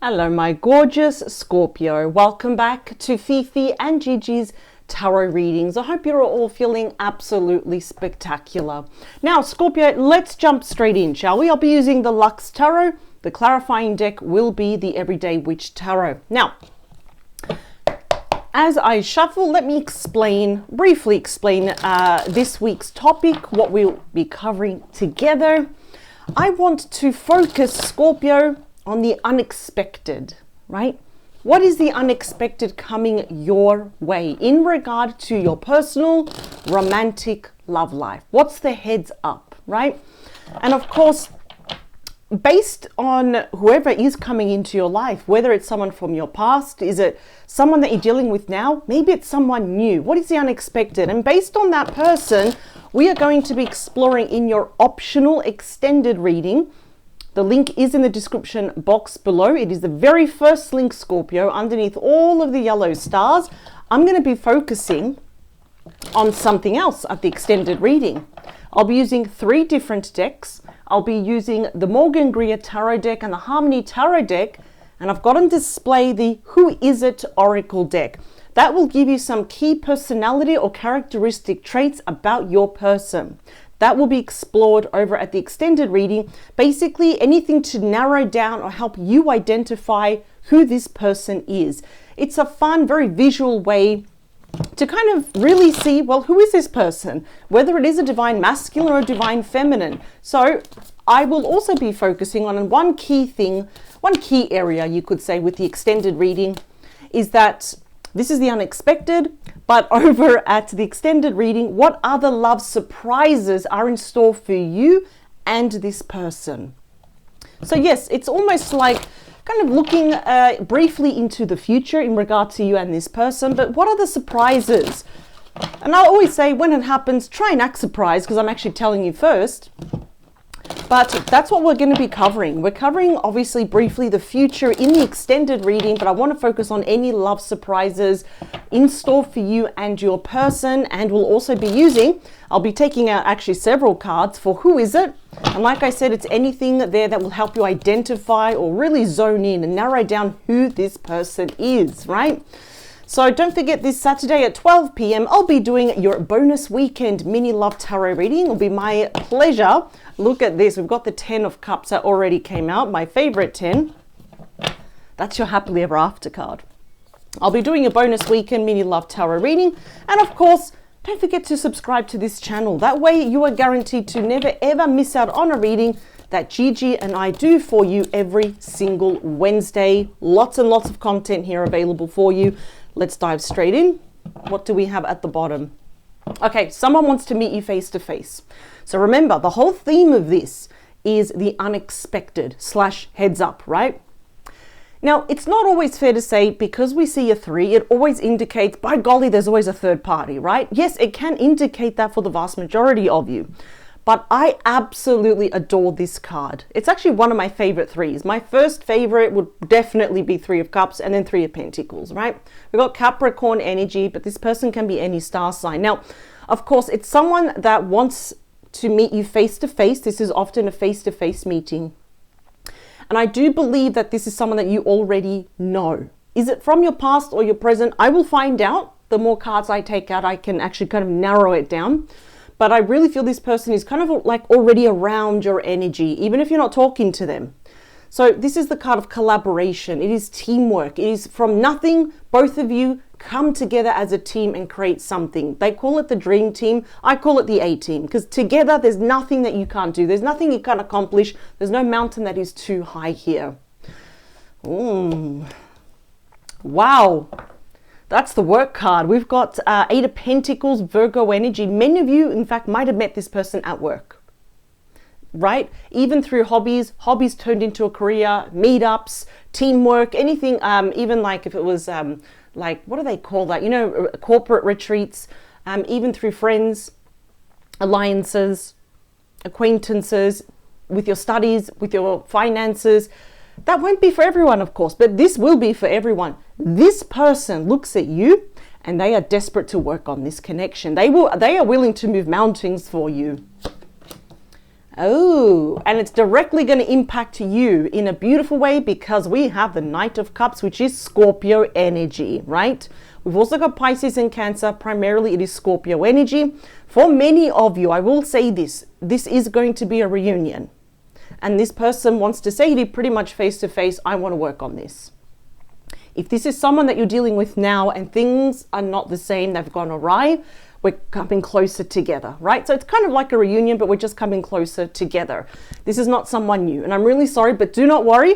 Hello, my gorgeous Scorpio. Welcome back to Fifi and Gigi's tarot readings. I hope you're all feeling absolutely spectacular. Now, Scorpio, let's jump straight in, shall we? I'll be using the Lux Tarot. The clarifying deck will be the Everyday Witch Tarot. Now, as I shuffle, let me briefly explain this week's topic, what we'll be covering together. I want to focus, Scorpio, on the unexpected, right? What is the unexpected coming your way in regard to your personal romantic love life? What's the heads up, right? And of course, based on whoever is coming into your life, whether it's someone from your past, is it someone that you're dealing with now? Maybe it's someone new. What is the unexpected? And based on that person, we are going to be exploring in your optional extended reading. The link is in the description box below. It is the very first link, Scorpio, underneath all of the yellow stars. I'm going to be focusing on something else at the extended reading. I'll be using 3 different decks. I'll be using the Morgan Greer Tarot deck and the Harmony Tarot deck. And I've got on display the Who Is It Oracle deck. That will give you some key personality or characteristic traits about your person. That will be explored over at the extended reading. Basically, anything to narrow down or help you identify who this person is. It's a fun, very visual way to kind of really see, well, who is this person? Whether it is a divine masculine or a divine feminine. So I will also be focusing on one key thing, one key area, you could say, with the extended reading, is that this is the unexpected, but over at the extended reading, what other love surprises are in store for you and this person? So yes, it's almost like kind of looking briefly into the future in regard to you and this person, but what are the surprises? And I always say when it happens, try and act surprised because I'm actually telling you first. But that's what we're going to be covering. We're covering, obviously, briefly the future in the extended reading, but I want to focus on any love surprises in store for you and your person. And we'll also be I'll be taking out actually several cards for Who Is It? And like I said, it's anything there that will help you identify or really zone in and narrow down who this person is, right? So don't forget, this Saturday at 12 p.m, I'll be doing your bonus weekend mini love tarot reading. It'll be my pleasure. Look at this. We've got the 10 of Cups that already came out. My favorite 10. That's your happily ever after card. I'll be doing a bonus weekend mini love tarot reading. And of course, don't forget to subscribe to this channel. That way you are guaranteed to never ever miss out on a reading that Gigi and I do for you every single Wednesday. Lots and lots of content here available for you. Let's dive straight in. What do we have at the bottom? Okay, someone wants to meet you face to face. So remember, the whole theme of this is the unexpected / heads up, right? Now, it's not always fair to say because we see a 3, it always indicates, by golly, there's always a third party, right? Yes, it can indicate that for the vast majority of you. But I absolutely adore this card. It's actually one of my favorite 3s. My first favorite would definitely be 3 of Cups and then 3 of Pentacles, right? We've got Capricorn energy, but this person can be any star sign. Now, of course, it's someone that wants to meet you face to face. This is often a face-to-face meeting. And I do believe that this is someone that you already know. Is it from your past or your present? I will find out. The more cards I take out, I can actually kind of narrow it down. But I really feel this person is kind of like already around your energy, even if you're not talking to them. So this is the card of collaboration. It is teamwork. It is from nothing, both of you come together as a team and create something. They call it the dream team. I call it the A-team because together there's nothing that you can't do. There's nothing you can't accomplish. There's no mountain that is too high here. Wow. That's the work card. We've got 8 of Pentacles, Virgo energy. Many of you, in fact, might have met this person at work, right? Even through hobbies turned into a career, meetups, teamwork, anything, even like if it was like, what do they call that? You know, corporate retreats, even through friends, alliances, acquaintances, with your studies, with your finances. That won't be for everyone, of course, but this will be for everyone. This person looks at you and they are desperate to work on this connection. They are willing to move mountains for you. Oh, and it's directly going to impact you in a beautiful way because we have the Knight of Cups, which is Scorpio energy, right? We've also got Pisces and Cancer. Primarily, it is Scorpio energy. For many of you, I will say this is going to be a reunion. And this person wants to say to you pretty much face to face, I want to work on this. If this is someone that you're dealing with now and things are not the same, they've gone awry, we're coming closer together, right? So it's kind of like a reunion, but we're just coming closer together. This is not someone new. And I'm really sorry, but do not worry.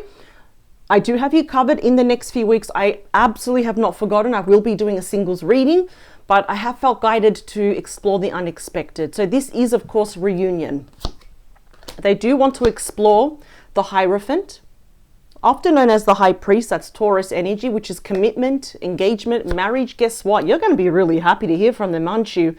I do have you covered in the next few weeks. I absolutely have not forgotten. I will be doing a singles reading, but I have felt guided to explore the unexpected. So this is, of course, reunion. They do want to explore the Hierophant, often known as the High Priest. That's Taurus energy, which is commitment, engagement, marriage. Guess what? You're going to be really happy to hear from them, aren't you?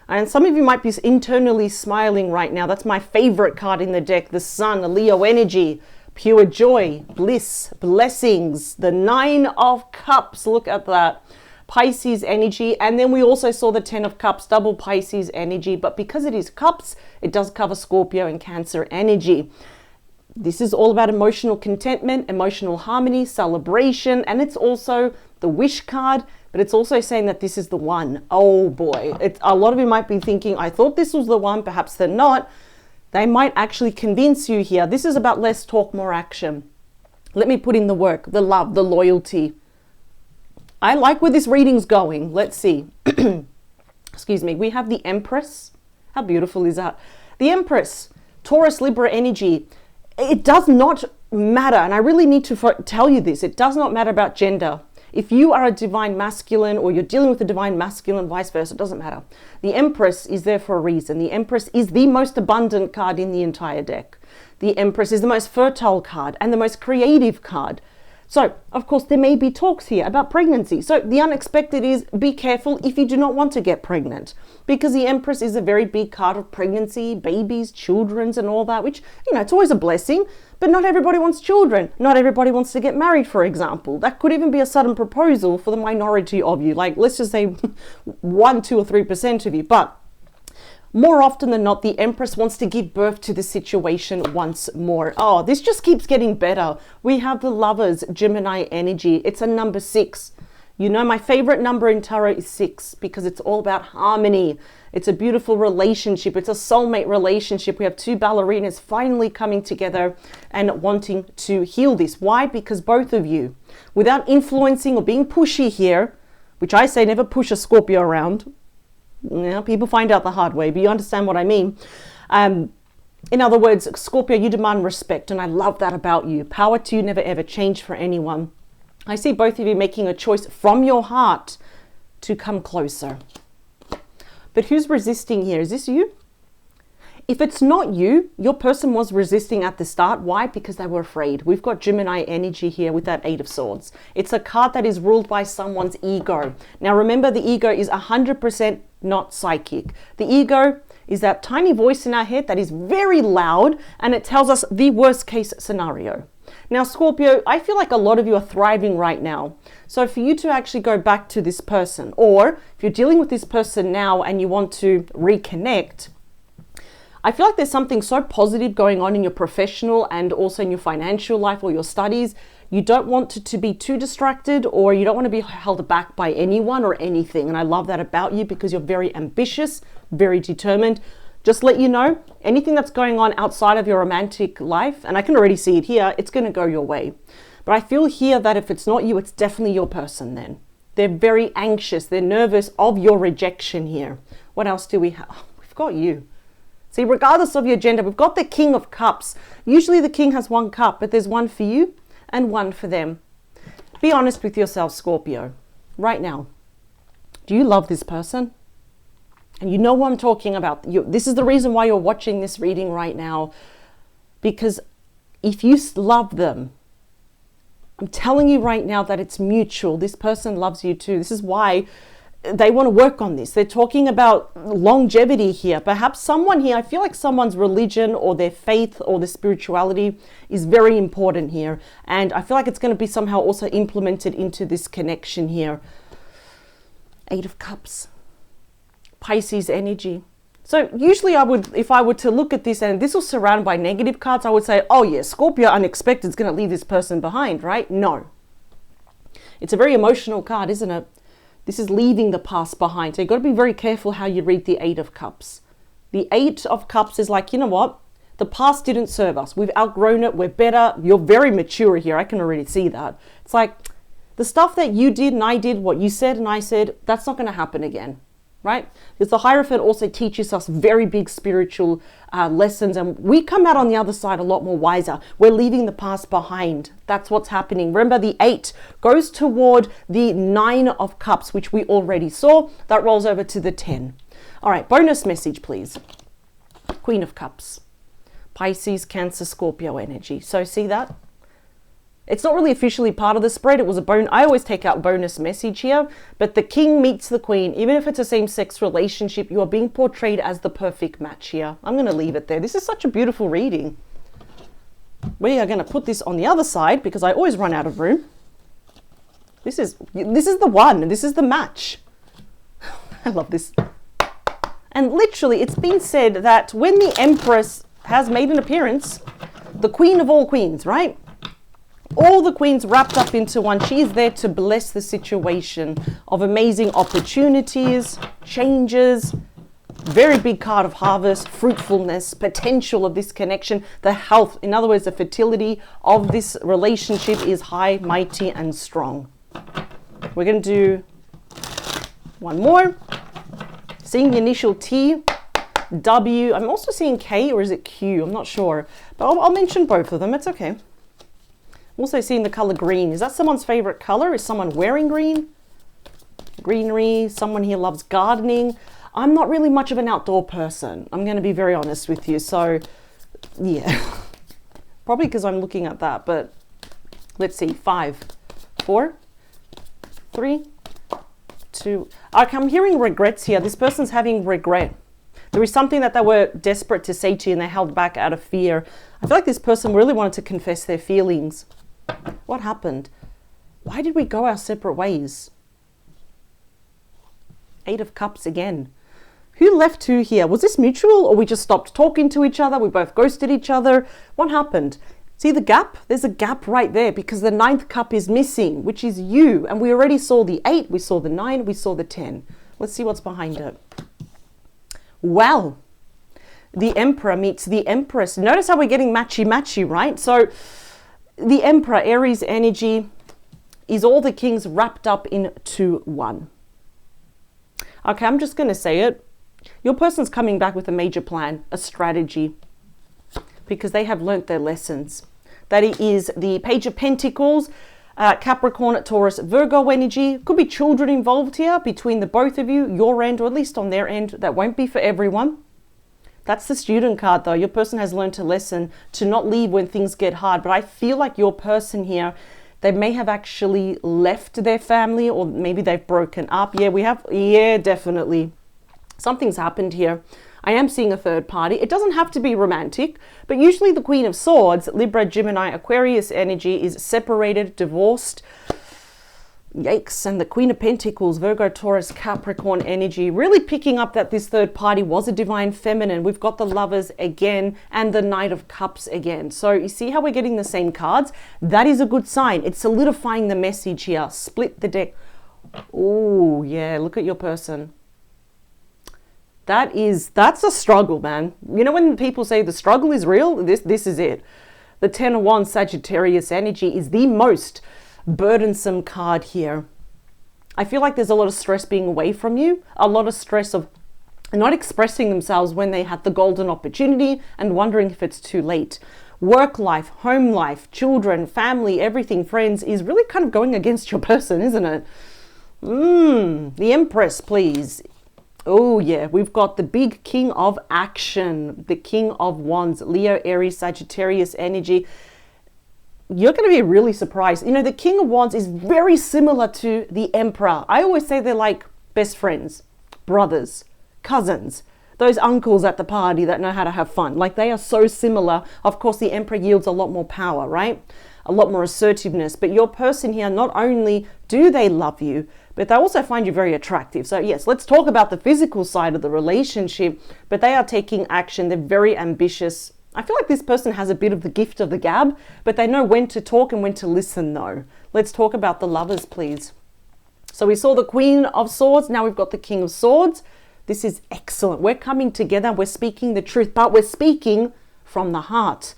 And some of you might be internally smiling right now. That's my favorite card in the deck, the Sun, a Leo energy, pure joy, bliss, blessings, the Nine of Cups. Look at that. Pisces energy. And then we also saw the 10 of Cups, double Pisces energy. But because it is cups, it does cover Scorpio and Cancer energy. This is all about emotional contentment, emotional harmony, celebration, and it's also the wish card, but it's also saying that this is the one. Oh boy, a lot of you might be thinking, I thought this was the one, perhaps they're not. They might actually convince you here. This is about less talk, more action. Let me put in the work, the love, the loyalty. I like where this reading's going. Let's see. Excuse me. We have the Empress. How beautiful is that? The Empress, Taurus, Libra energy. It does not matter, and I really need to tell you this, it does not matter about gender. If you are a divine masculine or you're dealing with a divine masculine, vice versa, it doesn't matter. The Empress is there for a reason. The Empress is the most abundant card in the entire deck. The Empress is the most fertile card and the most creative card. So, of course, there may be talks here about pregnancy. So the unexpected is be careful if you do not want to get pregnant, because the Empress is a very big card of pregnancy, babies, children's and all that, which, it's always a blessing, but not everybody wants children. Not everybody wants to get married, for example. That could even be a sudden proposal for the minority of you. Like, let's just say 1, 2 or 3% of you. But more often than not, the Empress wants to give birth to the situation once more. Oh, this just keeps getting better. We have the Lovers, Gemini energy. It's a number 6. My favorite number in tarot is 6 because it's all about harmony. It's a beautiful relationship. It's a soulmate relationship. We have two ballerinas finally coming together and wanting to heal this. Why? Because both of you, without influencing or being pushy here, which I say never push a Scorpio around. People find out the hard way, but you understand what I mean. In other words, Scorpio, you demand respect, and I love that about you. Power to you, never ever change for anyone. I see both of you making a choice from your heart to come closer. But who's resisting here? Is this you? If it's not you, your person was resisting at the start. Why? Because they were afraid. We've got Gemini energy here with that 8 of Swords. It's a card that is ruled by someone's ego. Now remember, the ego is 100% not psychic. The ego is that tiny voice in our head that is very loud, and it tells us the worst case scenario. Now, Scorpio, I feel like a lot of you are thriving right now. So for you to actually go back to this person, or if you're dealing with this person now and you want to reconnect, I feel like there's something so positive going on in your professional and also in your financial life or your studies. You don't want to be too distracted, or you don't want to be held back by anyone or anything. And I love that about you because you're very ambitious, very determined. Just let you know, anything that's going on outside of your romantic life, and I can already see it here, it's going to go your way. But I feel here that if it's not you, it's definitely your person then. They're very anxious. They're nervous of your rejection here. What else do we have? Oh, we've got you. See, regardless of your gender, we've got the King of Cups. Usually the king has 1 cup, but there's one for you and one for them. Be honest with yourself, Scorpio, right now. Do you love this person? And you know what I'm talking about. This is the reason why you're watching this reading right now. Because if you love them, I'm telling you right now that it's mutual. This person loves you too. This is why they want to work on this. They're talking about longevity here. Perhaps someone here, I feel like someone's religion or their faith or their spirituality is very important here. And I feel like it's going to be somehow also implemented into this connection here. 8 of Cups. Pisces energy. So usually I would, if I were to look at this and this was surrounded by negative cards, I would say, oh yeah, Scorpio unexpected is going to leave this person behind, right? No. It's a very emotional card, isn't it? This is leaving the past behind. So you've got to be very careful how you read the Eight of Cups. The Eight of Cups is like, you know what? The past didn't serve us. We've outgrown it. We're better. You're very mature here. I can already see that. It's like the stuff that you did and I did, what you said and I said, that's not going to happen again. Right? Because the Hierophant also teaches us very big spiritual lessons, and we come out on the other side a lot more wiser. We're leaving the past behind. That's what's happening. Remember, the 8 goes toward the 9 of Cups, which we already saw. That rolls over to the 10. All right, bonus message, please. Queen of Cups. Pisces, Cancer, Scorpio energy. So see that? It's not really officially part of the spread. It was I always take out bonus message here, but the king meets the queen. Even if it's a same-sex relationship, you are being portrayed as the perfect match here. I'm going to leave it there. This is such a beautiful reading. We are going to put this on the other side because I always run out of room. This is the one. This is the match. I love this. And literally, it's been said that when the Empress has made an appearance, the queen of all queens, right? All the queens wrapped up into one. She is there to bless the situation of amazing opportunities, changes, very big card of harvest, fruitfulness, potential of this connection, the health, in other words, the fertility of this relationship is high, mighty, and strong. We're going to do one more. Seeing the initial T, W. I'm also seeing K, or is it Q? I'm not sure. But I'll mention both of them. It's okay. Also seeing the color green. Is that someone's favorite color? Is someone wearing green? Greenery. Someone here loves gardening. I'm not really much of an outdoor person. I'm going to be very honest with you. So, yeah. Probably because I'm looking at that. But let's see. 5, 4, 3, 2. Okay, I'm hearing regrets here. This person's having regret. There is something that they were desperate to say to you and they held back out of fear. I feel like this person really wanted to confess their feelings. What happened? Why did we go our separate ways? 8 of Cups again. Who left who here? Was this mutual or we just stopped talking to each other? We both ghosted each other. What happened? See the gap? There's a gap right there because the 9th cup is missing, which is you. And we already saw the 8, we saw the 9, we saw the 10. Let's see what's behind it. Well, the Emperor meets the Empress. Notice how we're getting matchy-matchy, right? So the Emperor, Aries energy, is all the kings wrapped up into one. Okay, I'm just going to say it. Your person's coming back with a major plan, a strategy, because they have learnt their lessons. That it is the Page of Pentacles, Capricorn, Taurus, Virgo energy. Could be children involved here between the both of you, your end, or at least on their end. That won't be for everyone. That's the Student card though. Your person has learned a lesson to not leave when things get hard. But I feel like your person here, they may have actually left their family or maybe they've broken up. Yeah, definitely. Something's happened here. I am seeing a third party. It doesn't have to be romantic, but usually the Queen of Swords, Libra, Gemini, Aquarius energy is separated, divorced. Yikes. And the Queen of Pentacles, Virgo, Taurus, Capricorn energy, really picking up that this third party was a divine feminine. We've got the Lovers again and the Knight of Cups again. So you see how we're getting the same cards? That is a good sign. It's solidifying the message here. Split the deck. Oh, yeah. Look at your person. That's a struggle, man. You know when people say the struggle is real? This is it. The 10 of Wands, Sagittarius energy is the most burdensome card here. I feel like there's a lot of stress being away from you, a lot of stress of not expressing themselves when they had the golden opportunity and wondering if it's too late. Work life, home life, children, family, everything, friends is really kind of going against your person, isn't it? The Empress, please. Oh yeah, we've got the big King of Action, the King of Wands, Leo, Aries, Sagittarius energy. You're going to be really surprised. You know, the King of Wands is very similar to the Emperor. I always say they're like best friends, brothers, cousins, those uncles at the party that know how to have fun. Like they are so similar. Of course, the Emperor yields a lot more power, right? a lot more assertiveness. But your person here, not only do they love you, but they also find you very attractive. So yes, let's talk about the physical side of the relationship, but they are taking action. They're very ambitious. I feel like this person has a bit of the gift of the gab, but they know when to talk and when to listen though. Let's talk about the lovers, please. So we saw the Queen of Swords. Now we've got the King of Swords. This is excellent. We're coming together. We're speaking the truth, but we're speaking from the heart.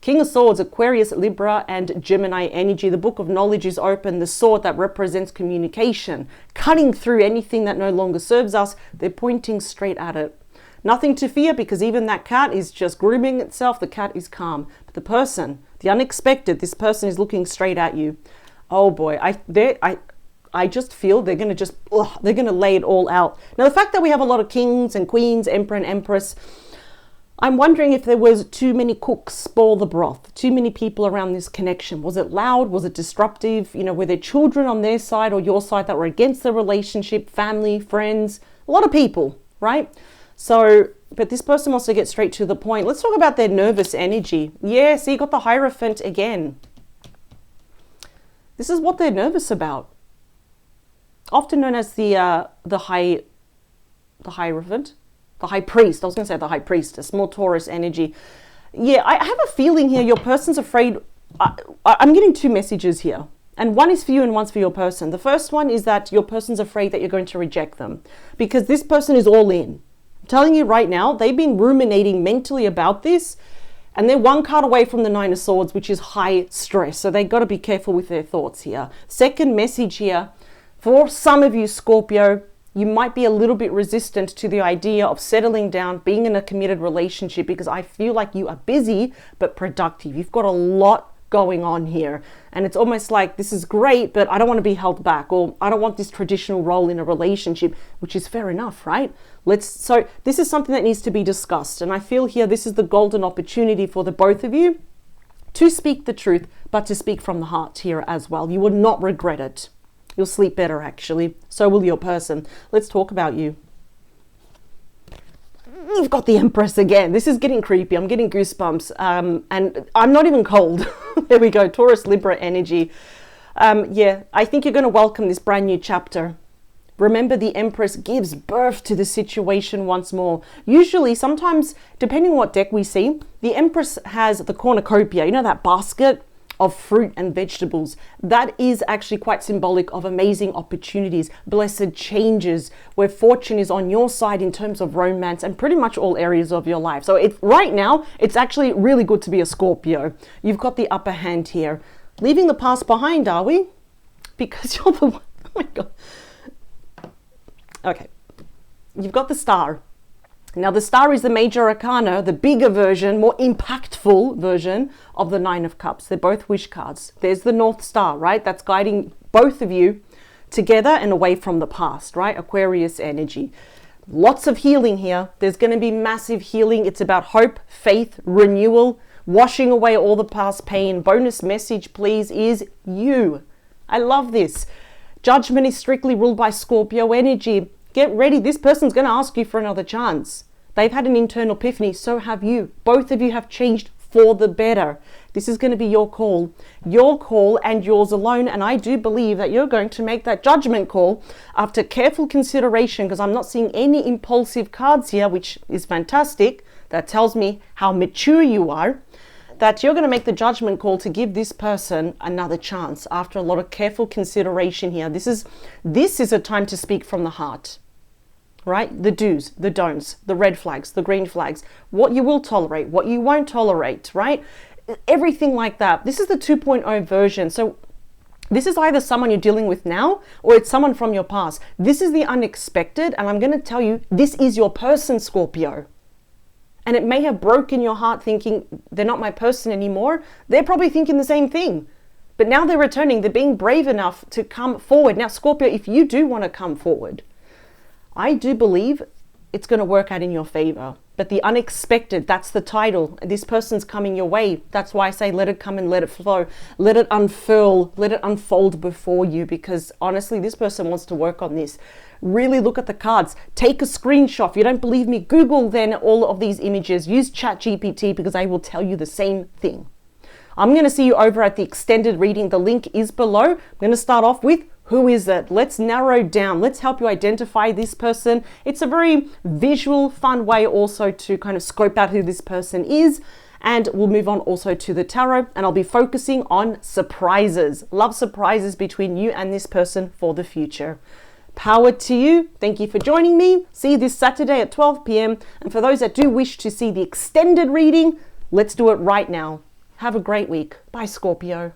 King of Swords, Aquarius, Libra, and Gemini energy. The book of knowledge is open. The sword that represents communication, cutting through anything that no longer serves us. They're pointing straight at it. Nothing to fear, because even that cat is just grooming itself. The cat is calm. But the person, the unexpected, this person is looking straight at you. Oh boy, I just feel they're going to they're going to lay it all out. Now, the fact that we have a lot of kings and queens, emperor and empress, I'm wondering if there was too many cooks spoil the broth, too many people around this connection. Was it loud? Was it disruptive? You know, were there children on their side or your side that were against the relationship, family, friends, a lot of people, right? So, but this person wants to get straight to the point. Let's talk about their nervous energy. Yeah, so you got the Hierophant again. This is what they're nervous about. Often known as the Hierophant. The High Priest. I was going to say the High Priestess. More Taurus energy. Yeah, I have a feeling here your person's afraid. I'm getting two messages here. And one is for you and one's for your person. The first one is that your person's afraid that you're going to reject them. Because this person is all in. I'm telling you right now, they've been ruminating mentally about this. And they're one card away from the Nine of Swords, which is high stress. So they've got to be careful with their thoughts here. Second message here. For some of you, Scorpio, you might be a little bit resistant to the idea of settling down, being in a committed relationship, because I feel like you are busy but productive. You've got a lot going on here. And it's almost like, this is great, but I don't want to be held back, or I don't want this traditional role in a relationship, which is fair enough, right? So this is something that needs to be discussed. And I feel here this is the golden opportunity for the both of you to speak the truth, but to speak from the heart here as well. You will not regret it. You'll sleep better, actually. So will your person. Let's talk about you. You've got the Empress again. This is getting creepy. I'm getting goosebumps. And I'm not even cold. There we go. Taurus, Libra energy. Yeah, I think you're going to welcome this brand new chapter. Remember, the Empress gives birth to the situation once more. Usually, sometimes, depending on what deck we see, the Empress has the cornucopia. You know, that basket of fruit and vegetables. That is actually quite symbolic of amazing opportunities, blessed changes, where fortune is on your side in terms of romance and pretty much all areas of your life. So right now, it's actually really good to be a Scorpio. You've got the upper hand here. Leaving the past behind, are we? Because you're the one. Oh my God. Okay. You've got the Star. Now, the Star is the major arcana, the bigger version, more impactful version of the Nine of Cups. They're both wish cards. There's the North Star, right? That's guiding both of you together and away from the past, right? Aquarius energy. Lots of healing here. There's going to be massive healing. It's about hope, faith, renewal, washing away all the past pain. Bonus message, please, is you. I love this. Judgment is strictly ruled by Scorpio energy. Get ready. This person's going to ask you for another chance. They've had an internal epiphany. So have you. Both of you have changed for the better. This is going to be your call and yours alone. And I do believe that you're going to make that judgment call after careful consideration, because I'm not seeing any impulsive cards here, which is fantastic. That tells me how mature you are, that you're going to make the judgment call to give this person another chance after a lot of careful consideration here. This is a time to speak from the heart, right? The do's, the don'ts, the red flags, the green flags, what you will tolerate, what you won't tolerate, right? Everything like that. This is the 2.0 version. So this is either someone you're dealing with now, or it's someone from your past. This is the unexpected. And I'm going to tell you, this is your person, Scorpio. And it may have broken your heart thinking they're not my person anymore. They're probably thinking the same thing. But now they're returning. They're being brave enough to come forward. Now, Scorpio, if you do want to come forward, I do believe it's going to work out in your favor. But the unexpected, that's the title. This person's coming your way. That's why I say let it come and let it flow. Let it unfurl, let it unfold before you, because honestly, this person wants to work on this. Really look at the cards. Take a screenshot. If you don't believe me, Google then all of these images. Use ChatGPT, because I will tell you the same thing. I'm going to see you over at the extended reading. The link is below. I'm going to start off with who is it? Let's narrow down. Let's help you identify this person. It's a very visual, fun way also to kind of scope out who this person is. And we'll move on also to the tarot, and I'll be focusing on surprises. Love surprises between you and this person for the future. Power to you. Thank you for joining me. See you this Saturday at 12 p.m. And for those that do wish to see the extended reading, let's do it right now. Have a great week. Bye, Scorpio.